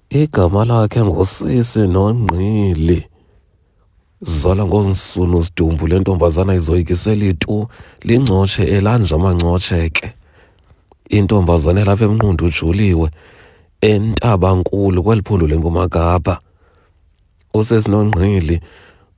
Igama lakhe ngusisi Nongqili. Zala ngonsunu sidumbu le ntombazana izoyikisela itu lingcotshe elanje amangcotshe ke. Intombazana elapha eMnqundu uJuliwe eNtabankulu kweli phondo leMpuma Kapa. Usisi Nongqili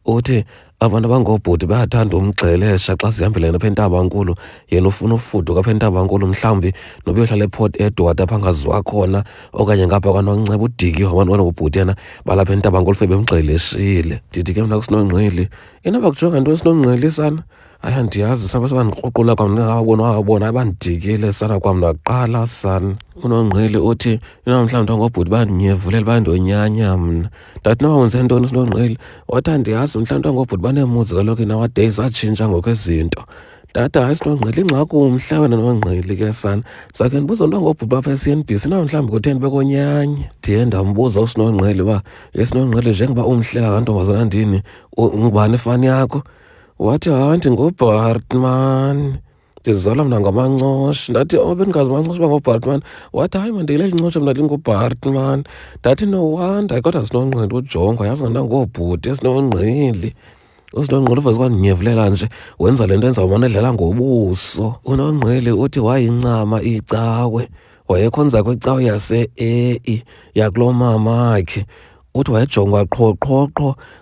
uthi abantu abangoobhuti bayathanda umgxelesha xa sihambelana apha eNtabankulu, yena ufuna ufuduka apha eNtabankulu mhlawumbi noba uyohlala ePort Edward apha angaziwa khona okanye ngapha kwanoNceba udikiwe abantu banobhuti yena balapha eNtabankulu fe bemgxeleshile. Ndithi ke mna kuSinongqili, inoba kujonga ntoni uSinongqili sana? Hayi andiyazi sana sebandikruqula kwamna bandidikile sana kwamna kuqala sana. UNongqili uthi inoba mhlawumbi ngoobhuti bandinyevulela bandonyanya mna. Ndathi noba wenze ntoni uSinongqili? Wathi andiyazi mhlawumbi ngoobhuti baneemuzi kaloku nowadays atshintsha ngoku izinto. Ndathi hayi Sinongqili, ingxaki umhle wena Nongqili ke sana. Sakhe ndibuza umntu ngoobhuti bapha e-CNBC inoba mhlawumbi kutheni bekonyanya. Ndiye ndambuza uSinongqili uba yeSinongqili njengoba umhle kangantombazana ndini ngubani ifani yakho? Wathi hayi ndinguBartman, ndizalwa mna ngamancoshe. Ndathi bendingazi amancoshe uba ngoBartman. Wathi hayi mna ndileli ncoshe mna ndinguBartman. Ndathi no wonder kodwa Sinongqili ujongwa yazi ngoobhuti eSinongqili. USinongqili uveze kwandinyevulela nje wenza le nto enzawumane edlala ngobuso. UNongqili uthi wayincama icawe, wayekhonza kwicawe yase-A yakulo mamakhe. Uthi wayejongwa qho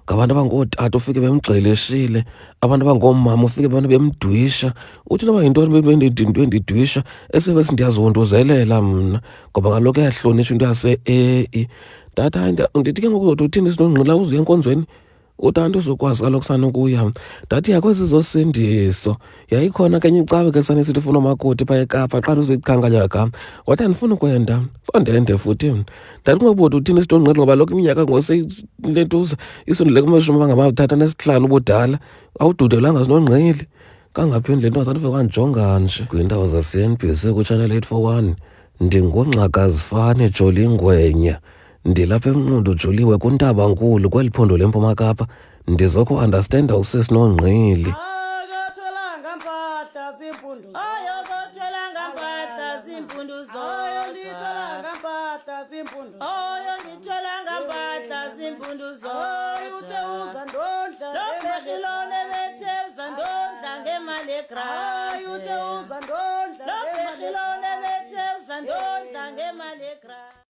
ngabantu abangootata ufike bemgxeleshile, abantu abangoomama ufike bana bemdwisha. Uthi noba yintoni bendidwisha esebesi ndiyazonduzelela mna ngoba kaloku yahlonitshwa into yase-A. Ndathi hayi ndithi ke ngoku uzothi uthini Sinongqili uzuya enkonzweni? Utanti uzokwazi kaloku sana ukuya. Ndathi yakwezi zosindiso yayikhona kenye icawe ke sana esithi ufuna umakoti phaa eKapa qala uzuyikhankanya gama. Wathi andifuni ukwenda sondende futhi mna. Ndathi ngokuthi uthini Sinongqili ngoba lokhu iminyaka ngoseyilentuza isondele kumashumi angama-35 ubudala awududelanga Sinongqili. Kangaphindi le nto zandive kwandijonga nje kwiindawo zaCNBC kuChannel 841. NdinguNgxakazifane Joli Ngwenya, ndilapha eMnqundu uJuliwe kuNtabankulu kweli phondo leMpuma Kapa. Ndizokuandastenda uSisinongqili.